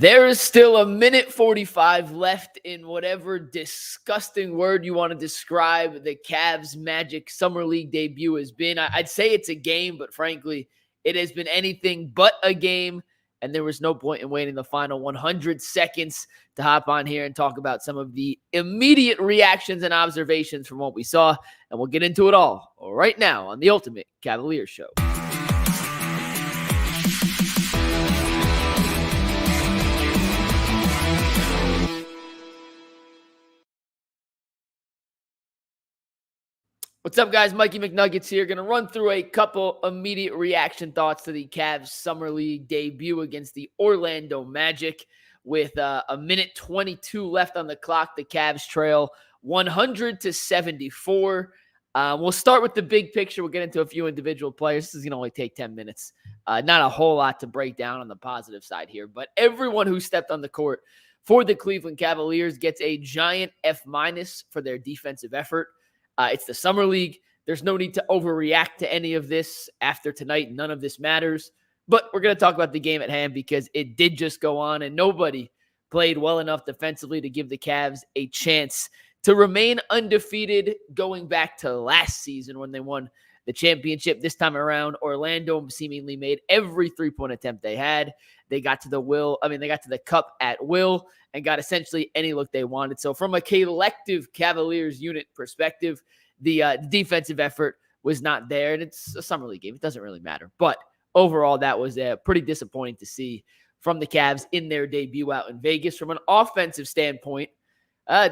There is still a minute 45 left in whatever disgusting word you want to describe the Cavs Magic Summer League debut has been. I'd say it's a game, but frankly, it has been anything but a game. And there was no point in waiting the final 100 seconds to hop on here and talk about some of the immediate reactions and observations from what we saw. And we'll get into it all right now on the Ultimate Cavaliers Show. What's up, guys? Mikey McNuggets here. Going to run through a couple immediate reaction thoughts to the Cavs Summer League debut against the Orlando Magic. With a minute 22 left on the clock, the Cavs trail 100-74. We'll start with the big picture. We'll get into a few individual players. This is going to only take 10 minutes. Not a whole lot to break down on the positive side here, but everyone who stepped on the court for the Cleveland Cavaliers gets a giant F- for their defensive effort. It's the Summer League. There's no need to overreact to any of this after tonight. None of this matters. But we're going to talk about the game at hand because it did just go on, and nobody played well enough defensively to give the Cavs a chance to remain undefeated going back to last season when they won the championship. This time around, Orlando seemingly made every three-point attempt they had. They got to the cup at will and got essentially any look they wanted. So from a collective Cavaliers unit perspective, the defensive effort was not there, and it's a Summer League game. It doesn't really matter. But overall, that was pretty disappointing to see from the Cavs in their debut out in Vegas. From an offensive standpoint, I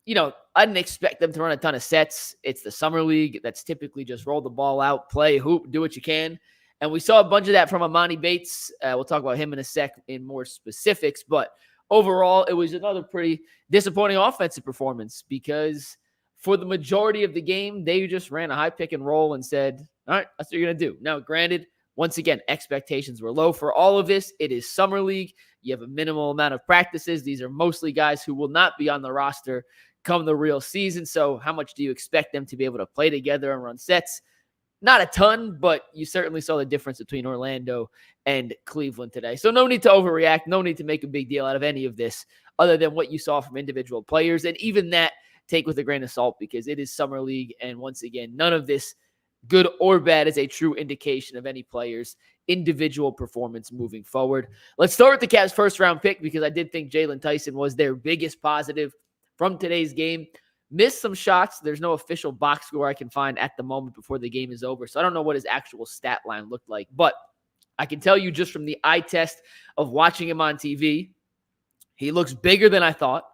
didn't expect them to run a ton of sets. It's the Summer League. That's typically just roll the ball out, play, hoop, do what you can. And we saw a bunch of that from Emoni Bates. We'll talk about him in a sec in more specifics. But overall, it was another pretty disappointing offensive performance because for the majority of the game, they just ran a high pick and roll and said, all right, that's what you're going to do. Now, granted, once again, expectations were low for all of this. It is Summer League. You have a minimal amount of practices. These are mostly guys who will not be on the roster come the real season. So how much do you expect them to be able to play together and run sets? Not a ton, but you certainly saw the difference between Orlando and Cleveland today. So no need to overreact. No need to make a big deal out of any of this other than what you saw from individual players. And even that, take with a grain of salt because it is Summer League. And once again, none of this, good or bad, is a true indication of any player's individual performance moving forward. Let's start with the Cavs' first-round pick because I did think Jaylon Tyson was their biggest positive from today's game. Missed some shots. There's no official box score I can find at the moment before the game is over, so I don't know what his actual stat line looked like. But I can tell you just from the eye test of watching him on TV, he looks bigger than I thought.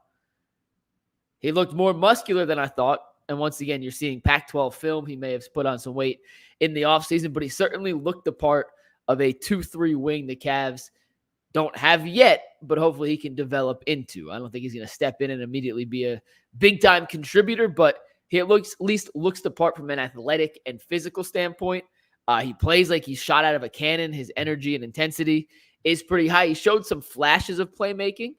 He looked more muscular than I thought. And once again, you're seeing Pac-12 film. He may have put on some weight in the offseason, but he certainly looked the part of a 2-3 wing the Cavs don't have yet, but hopefully he can develop into. I don't think he's going to step in and immediately be a big-time contributor, but he at least looks the part from an athletic and physical standpoint. He plays like he's shot out of a cannon. His energy and intensity is pretty high. He showed some flashes of playmaking.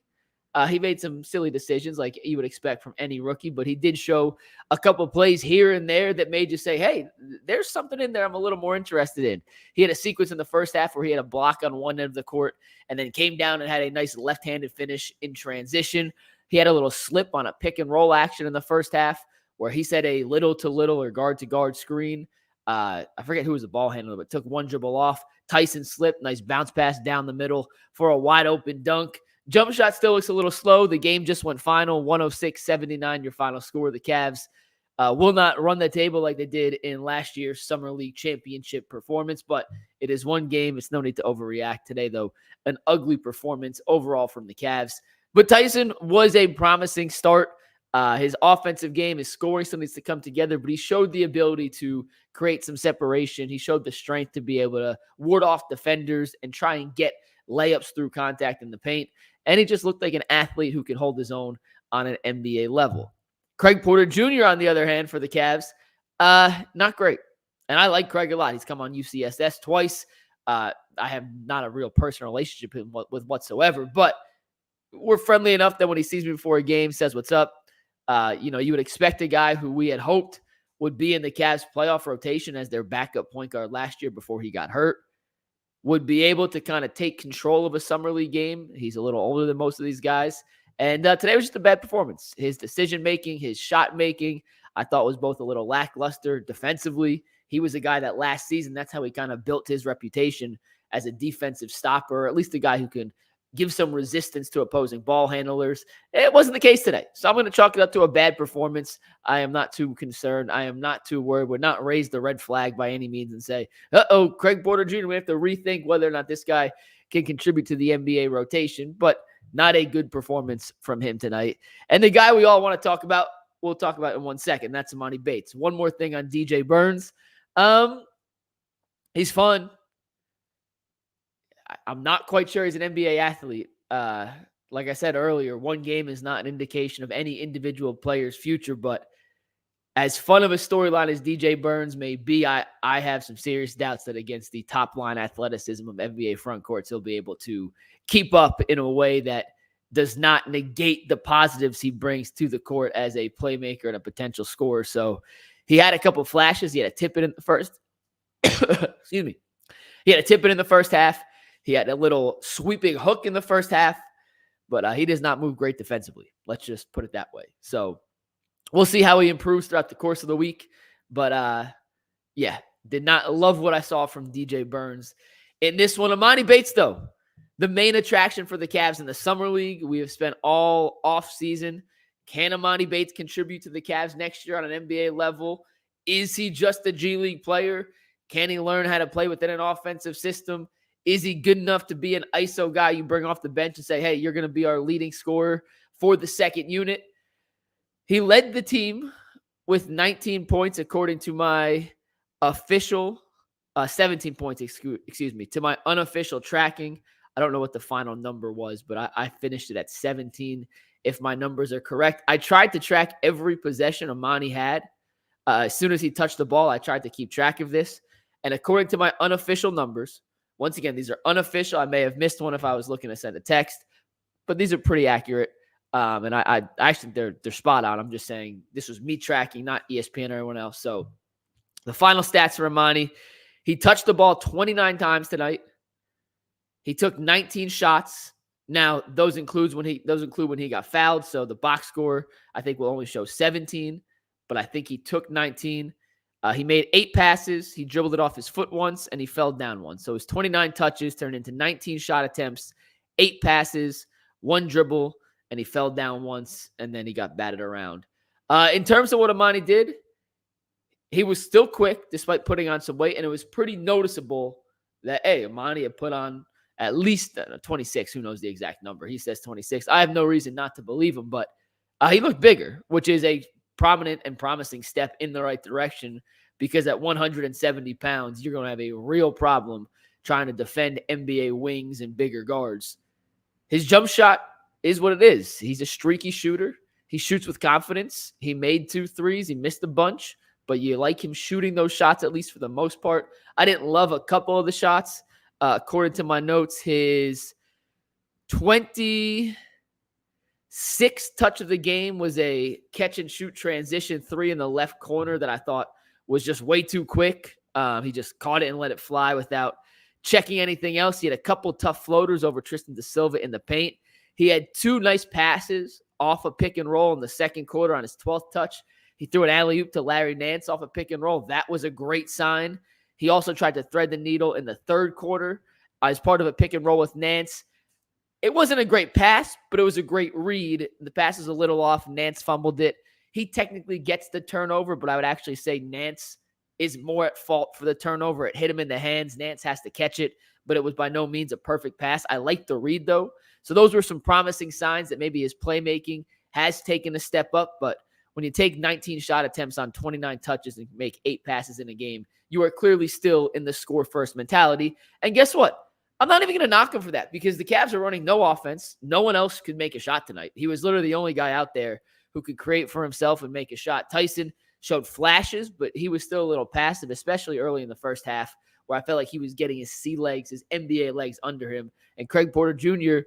He made some silly decisions like you would expect from any rookie, but he did show a couple of plays here and there that made you say, hey, there's something in there I'm a little more interested in. He had a sequence in the first half where he had a block on one end of the court and then came down and had a nice left-handed finish in transition. He had a little slip on a pick and roll action in the first half where he set a little to little or guard to guard screen. I forget who was the ball handler, but took one dribble off. Tyson slipped, nice bounce pass down the middle for a wide open dunk. Jump shot still looks a little slow. The game just went final, 106-79, your final score. The Cavs will not run the table like they did in last year's Summer League championship performance, but it is one game. It's no need to overreact today, though. An ugly performance overall from the Cavs. But Tyson was a promising start. His offensive game, his scoring still needs to come together, but he showed the ability to create some separation. He showed the strength to be able to ward off defenders and try and get layups through contact in the paint. And he just looked like an athlete who could hold his own on an NBA level. Craig Porter Jr., on the other hand, for the Cavs, not great. And I like Craig a lot. He's come on UCSS twice. I have not a real personal relationship with whatsoever, but we're friendly enough that when he sees me before a game, says what's up. You would expect a guy who we had hoped would be in the Cavs playoff rotation as their backup point guard last year before he got hurt. would be able to kind of take control of a summer league game. He's a little older than most of these guys. And today was just a bad performance. His decision-making, his shot-making, I thought was both a little lackluster defensively. He was a guy that last season, that's how he kind of built his reputation as a defensive stopper, or at least a guy who can give some resistance to opposing ball handlers. It wasn't the case today. So I'm going to chalk it up to a bad performance. I am not too concerned. I am not too worried. Would not raise the red flag by any means and say, Craig Porter Jr., we have to rethink whether or not this guy can contribute to the NBA rotation. But not a good performance from him tonight. And the guy we all want to talk about, we'll talk about in 1 second. That's Emoni Bates. One more thing on DJ Burns. He's fun. I'm not quite sure he's an NBA athlete. Like I said earlier, one game is not an indication of any individual player's future, but as fun of a storyline as DJ Burns may be, I have some serious doubts that against the top-line athleticism of NBA front courts, he'll be able to keep up in a way that does not negate the positives he brings to the court as a playmaker and a potential scorer. So he had a couple flashes. He had a tip it in the first. Excuse me. He had a tip it in the first half. He had a little sweeping hook in the first half, but he does not move great defensively. Let's just put it that way. So we'll see how he improves throughout the course of the week. But, yeah, did not love what I saw from DJ Burns in this one. Emoni Bates, though, the main attraction for the Cavs in the Summer League. We have spent all offseason. Can Emoni Bates contribute to the Cavs next year on an NBA level? Is he just a G League player? Can he learn how to play within an offensive system? Is he good enough to be an ISO guy you bring off the bench and say, hey, you're going to be our leading scorer for the second unit? He led the team with 19 points, according to my official, 17 points, excuse me, to my unofficial tracking. I don't know what the final number was, but I finished it at 17, if my numbers are correct. I tried to track every possession Emoni had. As soon as he touched the ball, I tried to keep track of this. And according to my unofficial numbers, once again, these are unofficial. I may have missed one if I was looking to send a text, but these are pretty accurate. And I actually, they're spot on. I'm just saying this was me tracking, not ESPN or anyone else. So the final stats for Emoni: he touched the ball 29 times tonight. He took 19 shots. Now, those include when he got fouled. So the box score, I think, will only show 17, but I think he took 19. He made 8 passes. He dribbled it off his foot once, and he fell down once. So his 29 touches turned into 19 shot attempts, 8 passes, 1 dribble, and he fell down once, and then he got batted around. In terms of what Emoni did, he was still quick despite putting on some weight, and it was pretty noticeable that, hey, Emoni had put on at least 26. Who knows the exact number? He says 26. I have no reason not to believe him, but he looked bigger, which is a prominent and promising step in the right direction, because at 170 pounds, you're going to have a real problem trying to defend NBA wings and bigger guards. His jump shot is what it is. He's a streaky shooter. He shoots with confidence. He made 2 threes. He missed a bunch, but you like him shooting those shots, at least for the most part. I didn't love a couple of the shots. According to my notes, his 26th touch of the game was a catch-and-shoot transition 3 in the left corner that I thought was just way too quick. He just caught it and let it fly without checking anything else. He had a couple tough floaters over Tristan da Silva in the paint. He had 2 nice passes off a pick and roll in the second quarter on his 12th touch. He threw an alley-oop to Larry Nance off a pick and roll. That was a great sign. He also tried to thread the needle in the third quarter as part of a pick and roll with Nance. It wasn't a great pass, but it was a great read. The pass is a little off. Nance fumbled it. He technically gets the turnover, but I would actually say Nance is more at fault for the turnover. It hit him in the hands. Nance has to catch it, but it was by no means a perfect pass. I like the read, though. So those were some promising signs that maybe his playmaking has taken a step up. But when you take 19 shot attempts on 29 touches and make 8 passes in a game, you are clearly still in the score-first mentality. And guess what? I'm not even going to knock him for that, because the Cavs are running no offense. No one else could make a shot tonight. He was literally the only guy out there who could create for himself and make a shot. Tyson showed flashes, but he was still a little passive, especially early in the first half, where I felt like he was getting his C legs, his NBA legs under him. And Craig Porter Jr.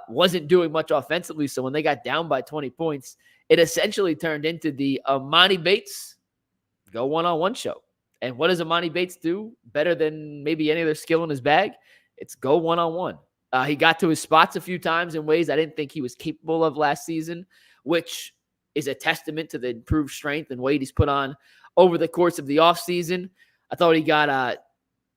Wasn't doing much offensively. So when they got down by 20 points, it essentially turned into the Emoni Bates go one-on-one show. And what does Emoni Bates do better than maybe any other skill in his bag? It's go one-on-one. He got to his spots a few times in ways I didn't think he was capable of last season, which is a testament to the improved strength and weight he's put on over the course of the offseason. I thought he got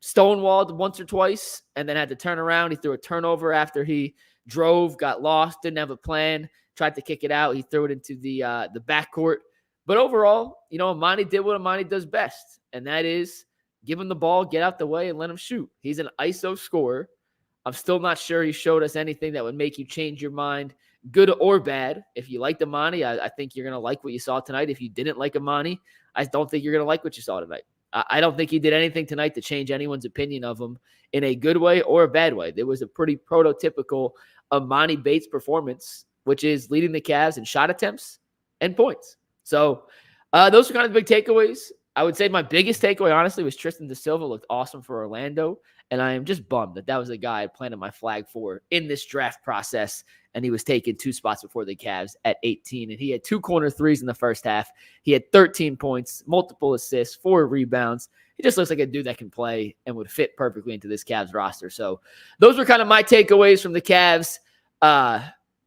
stonewalled once or twice and then had to turn around. He threw a turnover after he drove, got lost, didn't have a plan, tried to kick it out. He threw it into the backcourt. But overall, Emoni did what Emoni does best, and that is give him the ball, get out the way, and let him shoot. He's an ISO scorer. I'm still not sure he showed us anything that would make you change your mind, good or bad. If you liked Emoni, I think you're going to like what you saw tonight. If you didn't like Emoni, I don't think you're going to like what you saw tonight. I don't think he did anything tonight to change anyone's opinion of him in a good way or a bad way. There was a pretty prototypical Emoni Bates performance, which is leading the Cavs in shot attempts and points. So those are kind of the big takeaways. I would say my biggest takeaway, honestly, was Tristan da Silva looked awesome for Orlando. And I am just bummed that was a guy I planted my flag for in this draft process. And he was taken 2 spots before the Cavs at 18. And he had 2 corner threes in the first half. He had 13 points, multiple assists, 4 rebounds. He just looks like a dude that can play and would fit perfectly into this Cavs roster. So those were kind of my takeaways from the Cavs.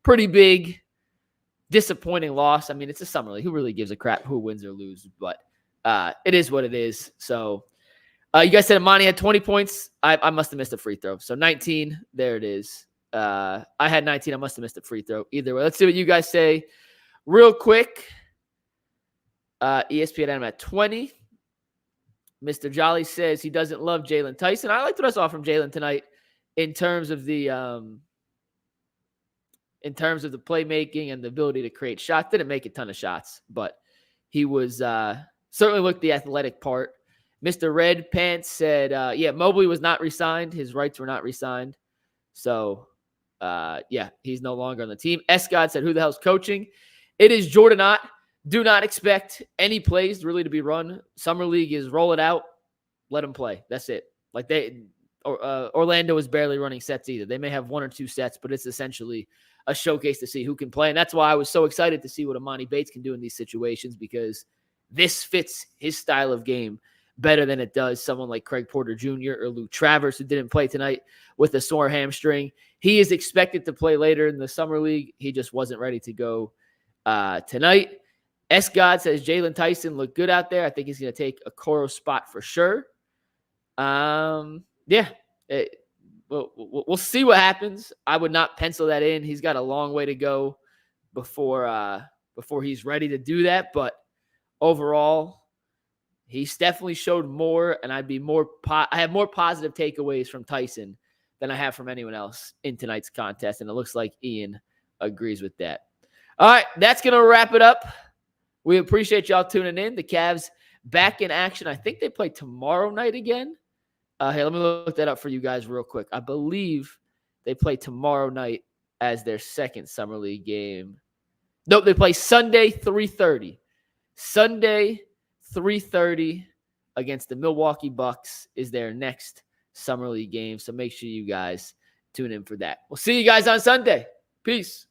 Pretty big, disappointing loss. I mean, it's a summer league. Who really gives a crap who wins or loses? But it is what it is. So you guys said Emoni had 20 points. I must have missed a free throw. So 19, there it is. I had 19. I must have missed a free throw. Either way, let's see what you guys say real quick. ESPN had him at 20. Mr. Jolly says he doesn't love Jaylon Tyson. I liked what I saw from Jaylon tonight in terms of the playmaking and the ability to create shots. Didn't make a ton of shots, but he was certainly looked the athletic part. Mr. Red Pants said, Mobley was not re-signed. His rights were not re-signed. So, he's no longer on the team. Escott said, who the hell's coaching? It is Jordan Ott. Do not expect any plays really to be run. Summer League is roll it out, let them play. That's it. Like Orlando is barely running sets either. They may have 1 or 2 sets, but it's essentially a showcase to see who can play. And that's why I was so excited to see what Emoni Bates can do in these situations, because this fits his style of game better than it does someone like Craig Porter Jr. or Luke Travers, who didn't play tonight with a sore hamstring. He is expected to play later in the Summer League. He just wasn't ready to go tonight. S. God says Jaylon Tyson looked good out there. I think he's going to take a Coro spot for sure. We'll see what happens. I would not pencil that in. He's got a long way to go before he's ready to do that. But overall, he's definitely showed more, and I have more positive takeaways from Tyson than I have from anyone else in tonight's contest, and it looks like Ian agrees with that. All right, that's going to wrap it up. We appreciate y'all tuning in. The Cavs back in action. I think they play tomorrow night again. Hey, let me look that up for you guys real quick. I believe they play tomorrow night as their second Summer League game. Nope, they play Sunday, 3:30. Sunday, 3:30 against the Milwaukee Bucks is their next Summer League game. So make sure you guys tune in for that. We'll see you guys on Sunday. Peace.